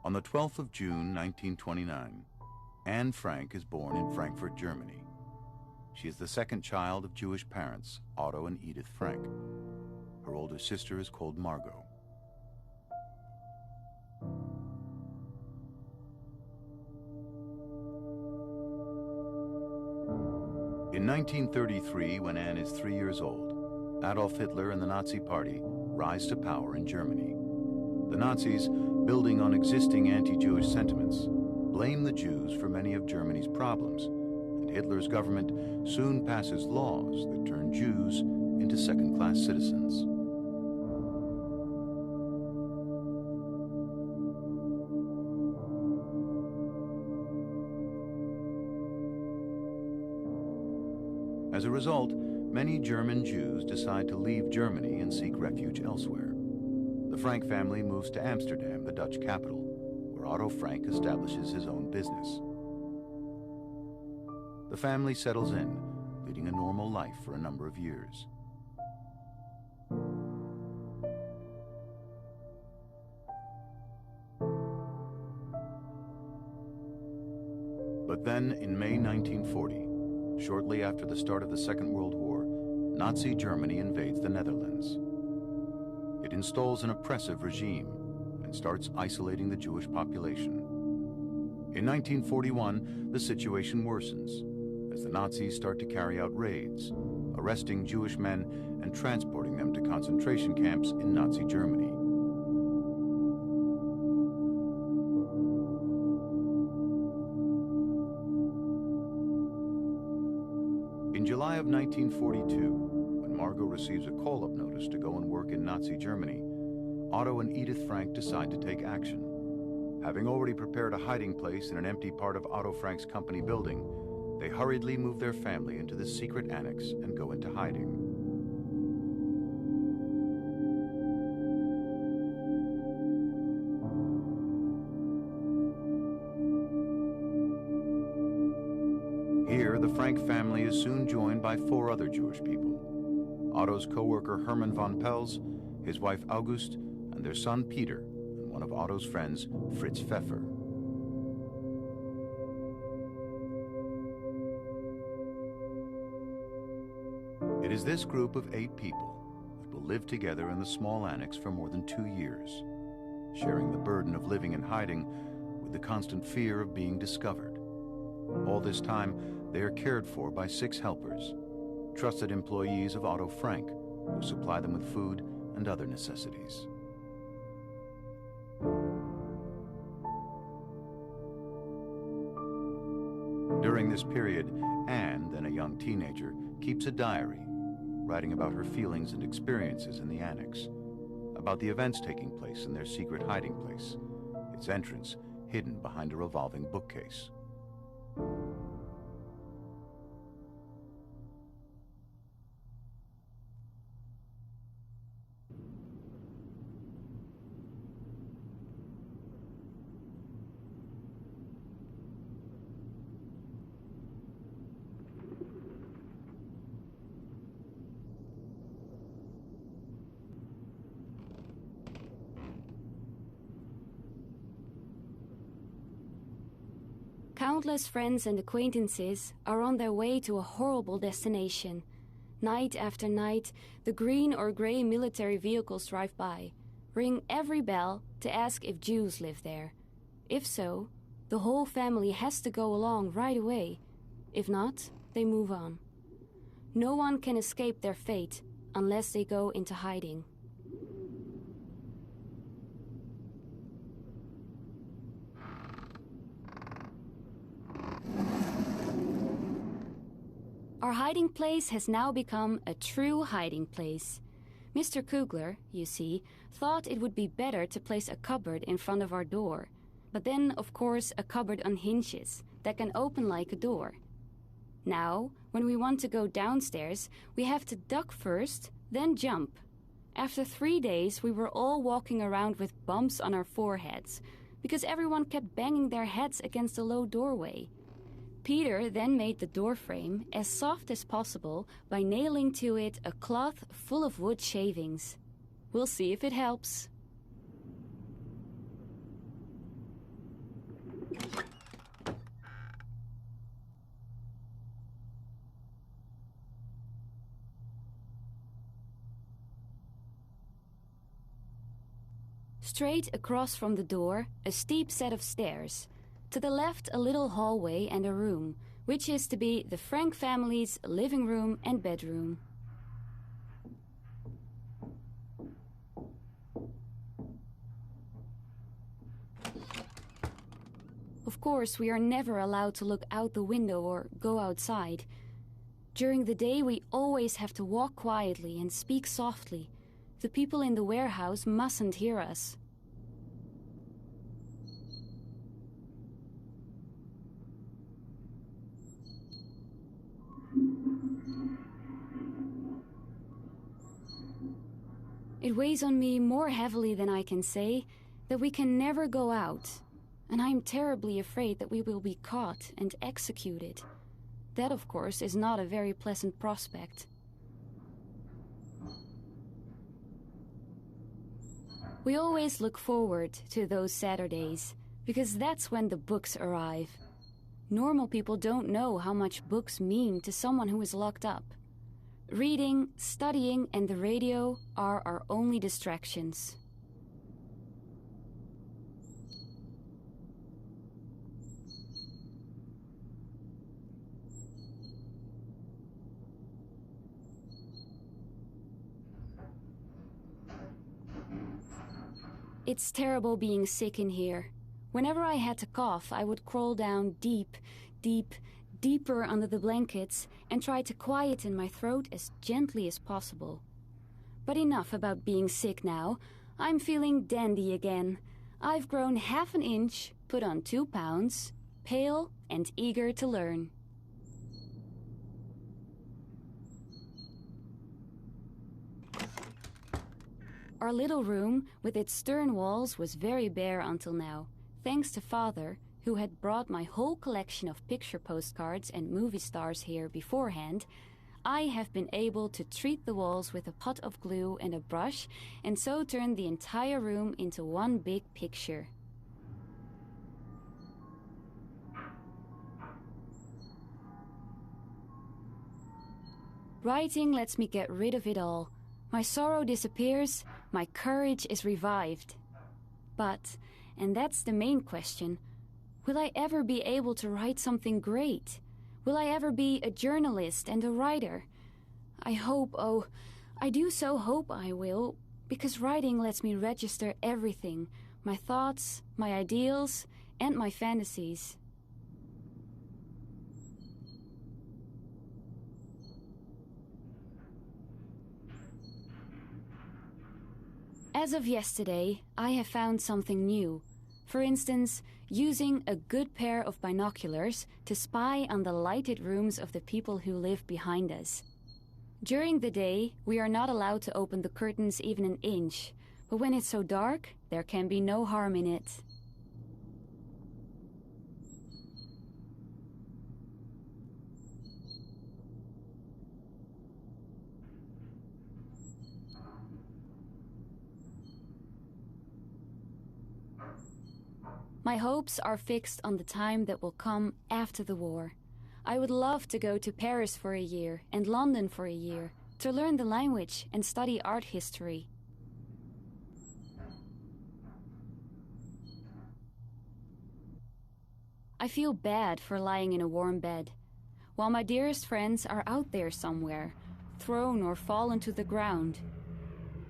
On the 12th of June, 1929, Anne Frank is born in Frankfurt, Germany. She is the second child of Jewish parents, Otto and Edith Frank. Her older sister is called Margot. In 1933, when Anne is 3 years old, Adolf Hitler and the Nazi Party rise to power in Germany. The Nazis, building on existing anti-Jewish sentiments, blame the Jews for many of Germany's problems, and Hitler's government soon passes laws that turn Jews into second-class citizens. As a result, many German Jews decide to leave Germany and seek refuge elsewhere. The Frank family moves to Amsterdam, the Dutch capital, where Otto Frank establishes his own business. The family settles in, leading a normal life for a number of years. But then, in May 1940, shortly after the start of the Second World War, Nazi Germany invades the Netherlands. It installs an oppressive regime and starts isolating the Jewish population. In 1941, the situation worsens as the Nazis start to carry out raids, arresting Jewish men and transporting them to concentration camps in Nazi Germany. In July of 1942, when Margot receives a call-up notice to go and work in Nazi Germany, Otto and Edith Frank decide to take action. Having already prepared a hiding place in an empty part of Otto Frank's company building, they hurriedly move their family into the secret annex and go into hiding. Here, the Frank family is soon joined by 4 other Jewish people: Otto's co-worker Hermann von Pels, his wife August, and their son Peter, and one of Otto's friends, Fritz Pfeffer. It is this group of 8 people that will live together in the small annex for more than 2 years, sharing the burden of living in hiding with the constant fear of being discovered. All this time, they are cared for by 6 helpers, trusted employees of Otto Frank, who supply them with food and other necessities. During this period, Anne, then a young teenager, keeps a diary, writing about her feelings and experiences in the annex, about the events taking place in their secret hiding place, its entrance hidden behind a revolving bookcase. Countless friends and acquaintances are on their way to a horrible destination. Night after night, the green or gray military vehicles drive by, ring every bell to ask if Jews live there. If so, the whole family has to go along right away. If not, they move on. No one can escape their fate unless they go into hiding. Our hiding place has now become a true hiding place. Mr. Kugler, you see, thought it would be better to place a cupboard in front of our door. But then, of course, a cupboard on hinges that can open like a door. Now, when we want to go downstairs, we have to duck first, then jump. After 3 days, we were all walking around with bumps on our foreheads, because everyone kept banging their heads against the low doorway. Peter then made the door frame as soft as possible by nailing to it a cloth full of wood shavings. We'll see if it helps. Straight across from the door, a steep set of stairs. To the left, a little hallway and a room, which is to be the Frank family's living room and bedroom. Of course, we are never allowed to look out the window or go outside. During the day, we always have to walk quietly and speak softly. The people in the warehouse mustn't hear us. It weighs on me more heavily than I can say that we can never go out, and I am terribly afraid that we will be caught and executed. That, of course, is not a very pleasant prospect. We always look forward to those Saturdays, because that's when the books arrive. Normal people don't know how much books mean to someone who is locked up. Reading, studying, and the radio are our only distractions. It's terrible being sick in here. Whenever I had to cough, I would crawl down deeper under the blankets and try to quieten my throat as gently as possible. But enough about being sick now. I'm feeling dandy again. I've grown half an inch, put on 2 pounds, pale and eager to learn. Our little room, with its stern walls, was very bare until now, thanks to Father, who had brought my whole collection of picture postcards and movie stars here beforehand. I have been able to treat the walls with a pot of glue and a brush, and so turn the entire room into one big picture. Writing lets me get rid of it all. My sorrow disappears, my courage is revived. But, and that's the main question, will I ever be able to write something great? Will I ever be a journalist and a writer? I hope, oh, I do so hope I will, because writing lets me register everything, my thoughts, my ideals, and my fantasies. As of yesterday, I have found something new. For instance, using a good pair of binoculars to spy on the lighted rooms of the people who live behind us. During the day, we are not allowed to open the curtains even an inch, but when it's so dark, there can be no harm in it. My hopes are fixed on the time that will come after the war. I would love to go to Paris for a year and London for a year to learn the language and study art history. I feel bad for lying in a warm bed, while my dearest friends are out there somewhere, thrown or fallen to the ground.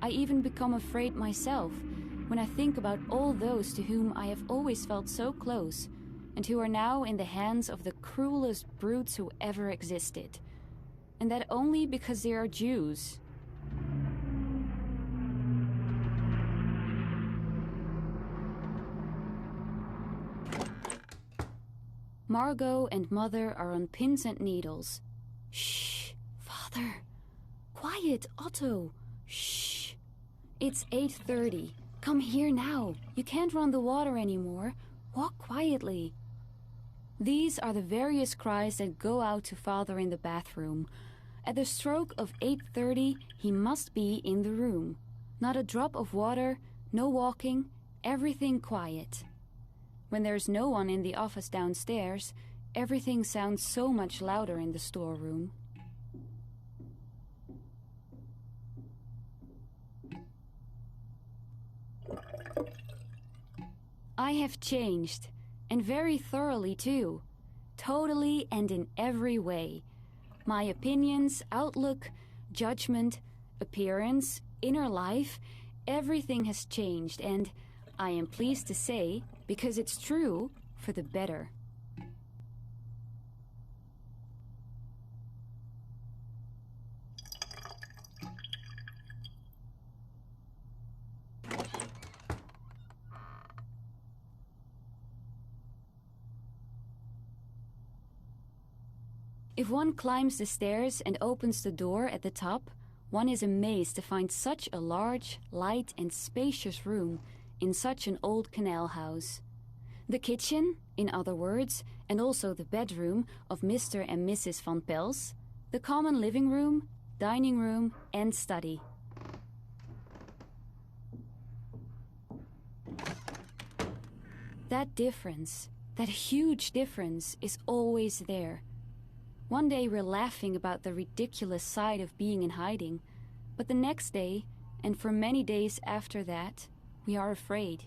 I even become afraid myself when I think about all those to whom I have always felt so close, and who are now in the hands of the cruelest brutes who ever existed. And that only because they are Jews. Margot and Mother are on pins and needles. Shh, Father. Quiet, Otto. Shh. It's 8:30. Come here now. You can't run the water anymore. Walk quietly. These are the various cries that go out to Father in the bathroom. At the stroke of 8:30, he must be in the room. Not a drop of water, no walking, everything quiet. When there's no one in the office downstairs, everything sounds so much louder in the storeroom. I have changed, and very thoroughly too. Totally and in every way. My opinions, outlook, judgment, appearance, inner life, everything has changed, and I am pleased to say, because it's true, for the better. If one climbs the stairs and opens the door at the top, one is amazed to find such a large, light and spacious room in such an old canal house. The kitchen, in other words, and also the bedroom of Mr. and Mrs. Van Pels, the common living room, dining room and study. That difference, that huge difference, is always there. One day we're laughing about the ridiculous side of being in hiding, but the next day, and for many days after that, we are afraid.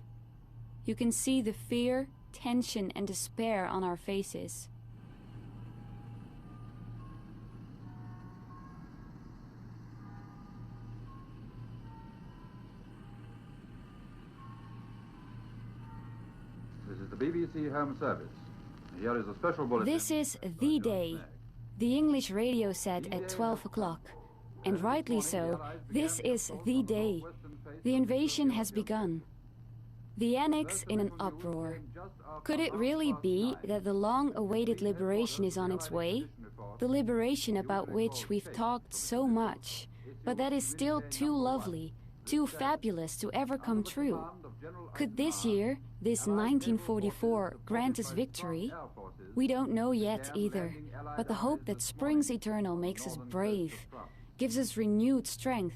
You can see the fear, tension, and despair on our faces. This is the BBC Home Service. Here is a special bulletin. This is the day. The English radio said at 12 o'clock. And rightly so, this is the day. The invasion has begun. The Annex in an uproar. Could it really be that the long-awaited liberation is on its way? The liberation about which we've talked so much, but that is still too lovely, too fabulous to ever come true. Could this year, this 1944, grant us victory? We don't know yet either, but the hope that springs eternal makes us brave, gives us renewed strength.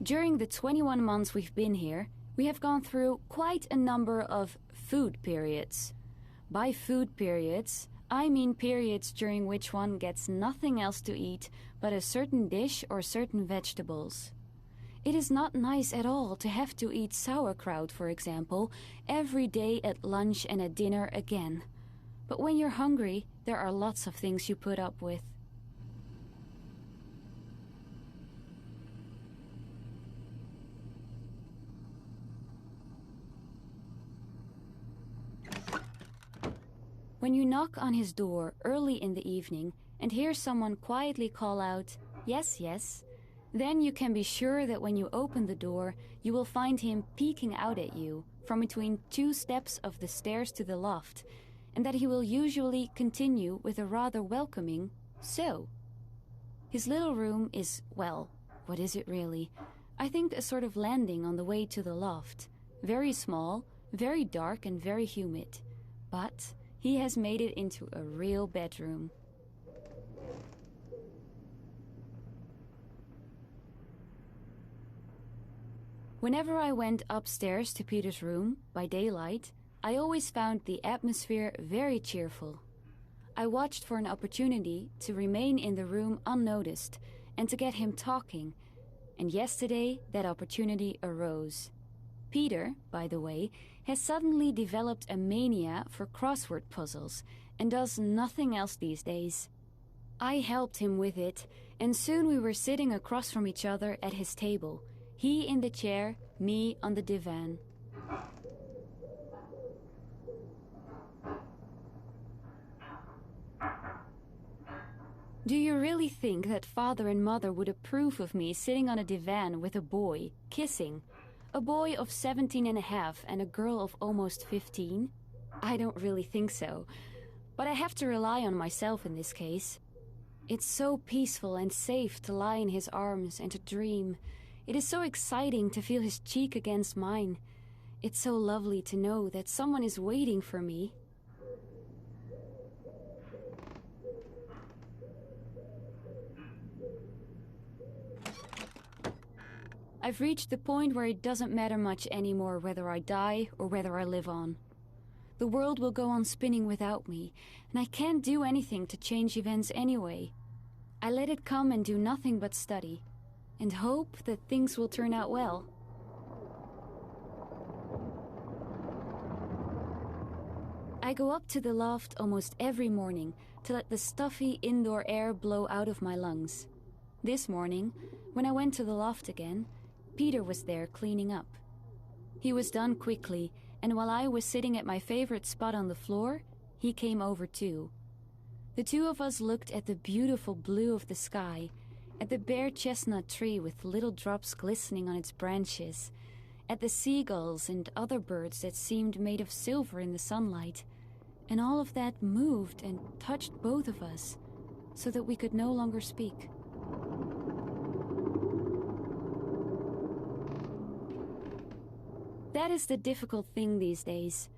During the 21 months we've been here, we have gone through quite a number of food periods. By food periods, I mean periods during which one gets nothing else to eat but a certain dish or certain vegetables. It is not nice at all to have to eat sauerkraut, for example, every day at lunch and at dinner again. But when you're hungry, there are lots of things you put up with. When you knock on his door early in the evening and hear someone quietly call out, "Yes, yes," then you can be sure that when you open the door, you will find him peeking out at you from between 2 steps of the stairs to the loft, and that he will usually continue with a rather welcoming, "So." His little room is, well, what is it really? I think a sort of landing on the way to the loft. Very small, very dark and very humid. But he has made it into a real bedroom. Whenever I went upstairs to Peter's room, by daylight, I always found the atmosphere very cheerful. I watched for an opportunity to remain in the room unnoticed and to get him talking, and yesterday that opportunity arose. Peter, by the way, has suddenly developed a mania for crossword puzzles and does nothing else these days. I helped him with it, and soon we were sitting across from each other at his table, he in the chair, me on the divan. Do you really think that father and mother would approve of me sitting on a divan with a boy, kissing? A boy of 17 and a half and a girl of almost 15? I don't really think so. But I have to rely on myself in this case. It's so peaceful and safe to lie in his arms and to dream. It is so exciting to feel his cheek against mine. It's so lovely to know that someone is waiting for me. I've reached the point where it doesn't matter much anymore whether I die or whether I live on. The world will go on spinning without me, and I can't do anything to change events anyway. I let it come and do nothing but study, and hope that things will turn out well. I go up to the loft almost every morning to let the stuffy indoor air blow out of my lungs. This morning, when I went to the loft again, Peter was there cleaning up. He was done quickly, and while I was sitting at my favorite spot on the floor, he came over too. The two of us looked at the beautiful blue of the sky, at the bare chestnut tree with little drops glistening on its branches, at the seagulls and other birds that seemed made of silver in the sunlight, and all of that moved and touched both of us, so that we could no longer speak. That is the difficult thing these days.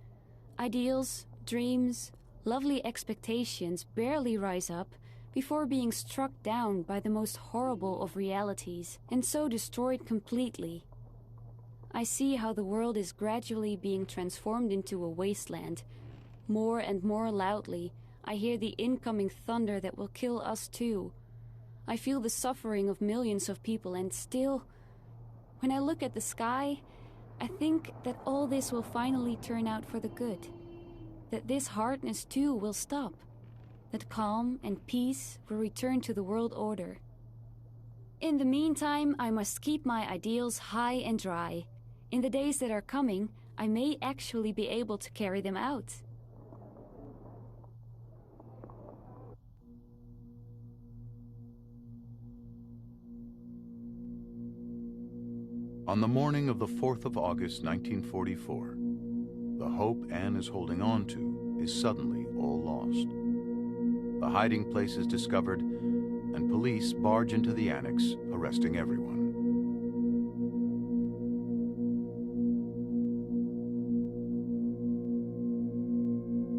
Ideals, dreams, lovely expectations barely rise up before being struck down by the most horrible of realities, and so destroyed completely. I see how the world is gradually being transformed into a wasteland. More and more loudly, I hear the incoming thunder that will kill us too. I feel the suffering of millions of people, and still, when I look at the sky, I think that all this will finally turn out for the good. That this hardness too will stop. That calm and peace will return to the world order. In the meantime, I must keep my ideals high and dry. In the days that are coming, I may actually be able to carry them out. On the morning of the 4th of August, 1944, the hope Anne is holding on to is suddenly all lost. The hiding place is discovered, and police barge into the annex, arresting everyone.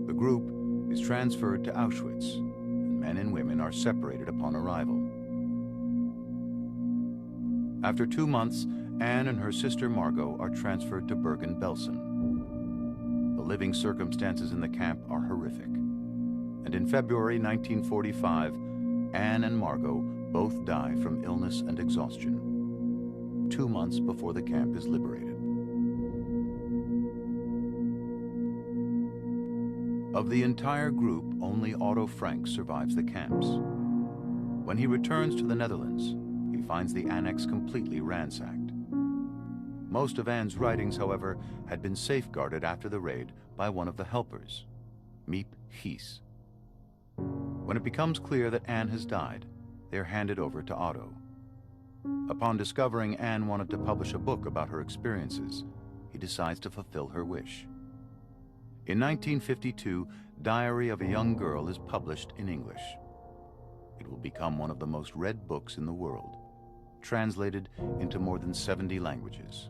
The group is transferred to Auschwitz, and men and women are separated upon arrival. After 2 months, Anne and her sister Margot are transferred to Bergen-Belsen. The living circumstances in the camp are horrific. And in February 1945, Anne and Margot both die from illness and exhaustion, 2 months before the camp is liberated. Of the entire group, only Otto Frank survives the camps. When he returns to the Netherlands, he finds the annex completely ransacked. Most of Anne's writings, however, had been safeguarded after the raid by one of the helpers, Miep Gies. When it becomes clear that Anne has died, they are handed over to Otto. Upon discovering Anne wanted to publish a book about her experiences, he decides to fulfill her wish. In 1952, Diary of a Young Girl is published in English. It will become one of the most read books in the world, translated into more than 70 languages.